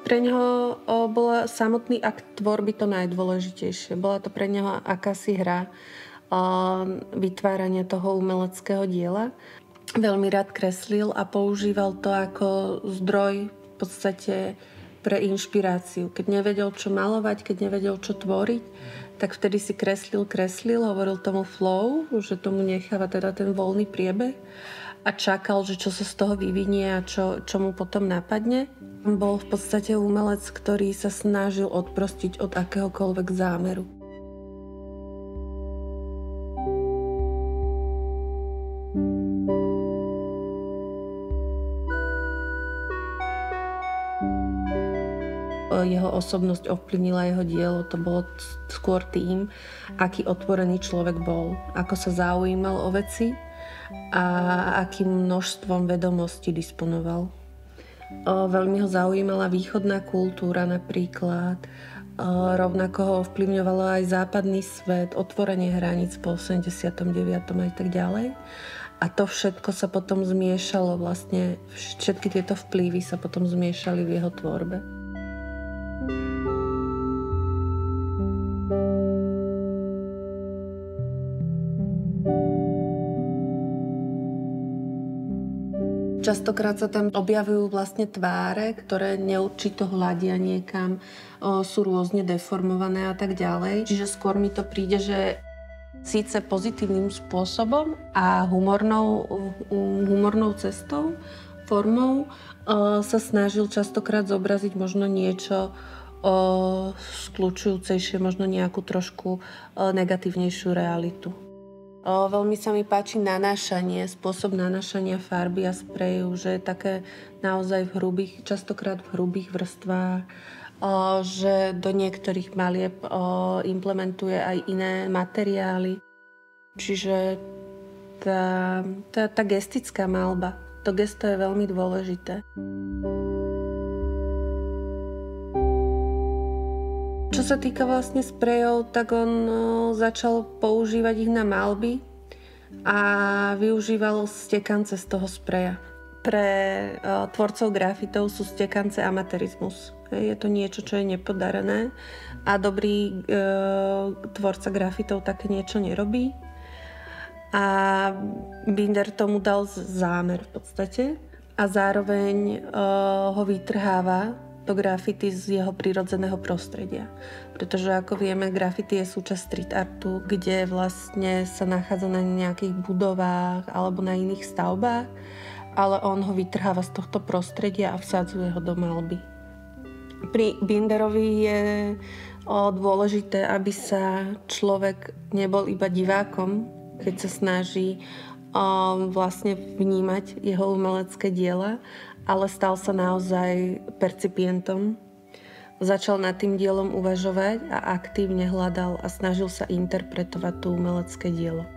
Pre neho bola samotný akt tvorby to najdôležitejšie. Bola to pre neho akási hra vytvárania toho umeleckého diela. Veľmi rád kreslil a používal to ako zdroj v podstate pre inšpiráciu. Keď nevedel, čo malovať, keď nevedel, čo tvoriť, tak vtedy si kreslil, hovoril tomu flow, že tomu necháva teda ten voľný priebeh a čakal, že čo sa z toho vyvinie a čo mu potom napadne. Bol v podstate umelec, ktorý sa snažil odprostiť od akéhokoľvek zámeru. Jeho osobnosť ovplyvnila jeho dielo. To bolo skôr tým, aký otvorený človek bol, ako sa zaujímal o veci a akým množstvom vedomostí disponoval. Veľmi ho zaujímala východná kultúra napríklad, rovnako ho ovplyvňovalo aj západný svet, otvorenie hraníc po 89. aj tak ďalej. A to všetko sa potom zmiešalo, vlastne všetky tieto vplyvy sa potom zmiešali v jeho tvorbe. Častokrát sa tam objavujú vlastne tváre, ktoré neurčito hľadia niekam, sú rôzne deformované a tak ďalej. Čiže skôr mi to príde, že síce pozitívnym spôsobom a humornou cestou, formou sa snažil častokrát zobraziť možno niečo skľučujúcejšie, možno nejakú trošku negatívnejšiu realitu. Veľmi sa mi páči spôsob nanášania farby a spreju, že je také naozaj častokrát v hrubých vrstvách, že do niektorých malieb implementuje aj iné materiály. Čiže tá gestická maľba, to gesto je veľmi dôležité. Čo sa týka vlastne sprejov, tak on začal používať ich na maľby a využíval stekance z toho spreja. Pre tvorcov grafitov sú stekance amatérizmus. Je to niečo, čo je nepodarené a dobrý tvorca grafitov také niečo nerobí. A Binder tomu dal zámer v podstate a zároveň ho vytrháva to graffiti z jeho prirodzeného prostredia. Pretože ako vieme, graffiti je súčasť street artu, kde vlastne sa nachádza na nejakých budovách alebo na iných stavbách, ale on ho vytrháva z tohto prostredia a vsadzuje ho do maľby. Pri Binderovi je dôležité, aby sa človek nebol iba divákom, keď sa snaží vlastne vnímať jeho umelecké diela, ale stal sa naozaj percipientom. Začal nad tým dielom uvažovať a aktívne hľadal a snažil sa interpretovať to umelecké dielo.